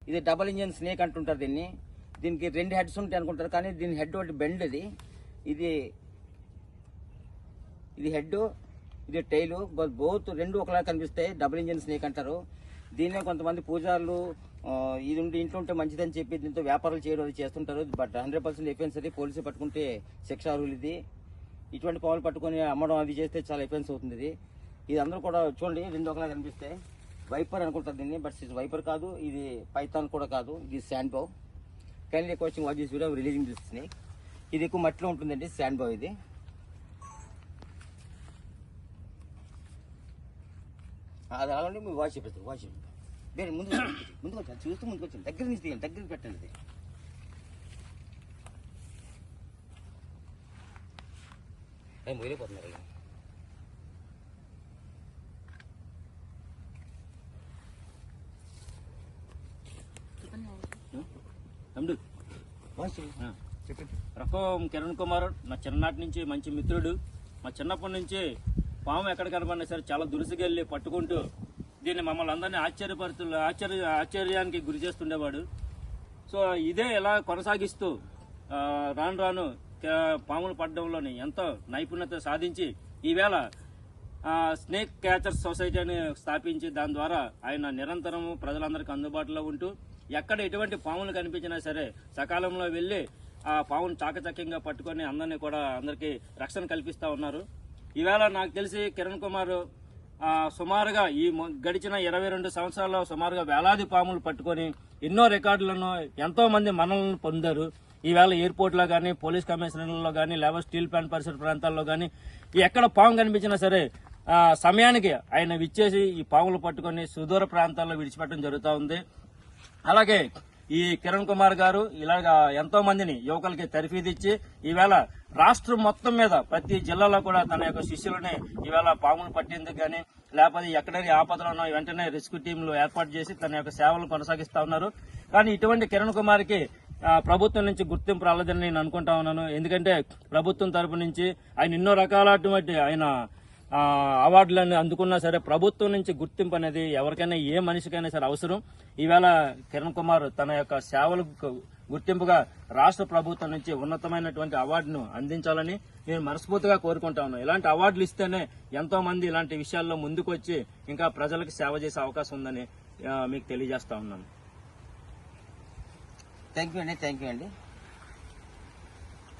ఇది double engine snake అంటుంటారు దీన్ని. దీనికి 2 హెడ్స్ ఉంటాయి అనుకుంటారు, కానీ దీని హెడ్ ఒకటి బెండ్. ఇది హెడ్, ఇది టైల్, బోత్ 2 ఒకలా కనిపిస్తాయి. డబుల్ ఇంజిన్ స్నేక్ అంటారు దీన్నే. కొంతమంది పూజారులు ఇది ఉంటే ఇంట్లో ఉంటే మంచిదని చెప్పి దీంతో వ్యాపారాలు చేయడం అది చేస్తుంటారు. బట్ 100% ఎఫెన్స్ అది. పోలీసులు పట్టుకుంటే శిక్షార్హులు. ఇది ఇటువంటి పాములు పట్టుకొని అమ్మడం అది చేస్తే చాలా ఎఫెన్స్ అవుతుంది. ఇది అందరూ కూడా చూడండి 2 ఒకలా కనిపిస్తాయి. వైపర్ అనుకుంటారు దీన్ని, బట్ వైపర్ కాదు, ఇది పైథాన్ కూడా కాదు, ఇది శాండ్ బావ్. Kindly requesting watch this video releasing this snake. ఇది ఎక్కువ మట్టిలో ఉంటుందండి, శాండ్ బావ్. ఇది అది అలాంటి మీరు వాచ్ చెప్పేస్తారు. వాచ్ వేరే ముందుకు వచ్చాను, చూస్తూ ముందుకు వచ్చాను. దగ్గర నుంచి తీయండి, దగ్గర పెట్టండి. అది మొదలైపోతున్నారు. రకం కిరణ్ కుమార్ నా చిన్ననాటి నుంచి మంచి మిత్రుడు. మా చిన్నప్పటి నుంచి పాము ఎక్కడ కనబడినా సరే చాలా దురుసుకెళ్ళి పట్టుకుంటూ దీన్ని మమ్మల్ని అందరినీ ఆశ్చర్యానికి గురి చేస్తుండేవాడు. సో ఇదే ఇలా కొనసాగిస్తూ రాను రాను పాములు పట్టడంలోని ఎంతో నైపుణ్యత సాధించి ఈవేళ స్నేక్ క్యాచర్స్ సొసైటీని స్థాపించి దాని ద్వారా ఆయన నిరంతరం ప్రజలందరికీ అందుబాటులో ఉంటూ ఎక్కడ ఎటువంటి పాములు కనిపించినా సరే సకాలంలో వెళ్లి ఆ పామును చాకచక్యంగా పట్టుకొని అందరికీ రక్షణ కల్పిస్తా ఉన్నారు. ఈవేళ నాకు తెలిసి కిరణ్ కుమార్ సుమారుగా ఈ గడిచిన 22 సంవత్సరాల్లో సుమారుగా వేలాది పాములు పట్టుకొని ఎన్నో రికార్డులను ఎంతో మంది మనల్ని పొందారు. ఈవేళ ఎయిర్పోర్ట్ లో గానీ, పోలీస్ కమిషనర్లో గానీ, లేకపోతే స్టీల్ ప్లాంట్ పరిసర ప్రాంతాల్లో గానీ ఎక్కడ పాము కనిపించినా సరే సమయానికి ఆయన విచ్చేసి ఈ పాములు పట్టుకొని సుదూర ప్రాంతాల్లో విడిచిపెట్టడం జరుగుతూ ఉంది. అలాగే ఈ కిరణ్ కుమార్ గారు ఇలాగా ఎంతో మందిని యువకులకి తర్ఫీదిచ్చి ఈవేళ రాష్ట్రం మొత్తం మీద ప్రతి జిల్లాలో కూడా తన యొక్క శిష్యులని ఈవేళ పాములు పట్టేందుకు గానీ లేకపోతే ఎక్కడైనా ఆపదలో వెంటనే రెస్క్యూ టీంలు ఏర్పాటు చేసి తన యొక్క సేవలను కొనసాగిస్తా ఉన్నారు. కానీ ఇటువంటి కిరణ్ కుమార్ కి ప్రభుత్వం నుంచి గుర్తింపు రాలేదని నేను అనుకుంటా ఉన్నాను. ఎందుకంటే ప్రభుత్వం తరపు నుంచి ఆయన ఎన్నో రకాలటువంటి ఆయన అవార్డులను అందుకున్నా సరే ప్రభుత్వం నుంచి గుర్తింపు అనేది ఎవరికైనా ఏ మనిషికైనా సరే అవసరం. ఈవేళ కిరణ్ కుమార్ తన యొక్క సేవలకు గుర్తింపుగా రాష్ట్ర ప్రభుత్వం నుంచి ఉన్నతమైనటువంటి అవార్డును అందించాలని నేను మనస్ఫూర్తిగా కోరుకుంటా ఉన్నాను. ఇలాంటి అవార్డులు ఇస్తేనే ఎంతో మంది ఇలాంటి విషయాల్లో ముందుకు వచ్చి ఇంకా ప్రజలకు సేవ చేసే అవకాశం ఉందని మీకు తెలియజేస్తా ఉన్నాను. థ్యాంక్ యూ అండి.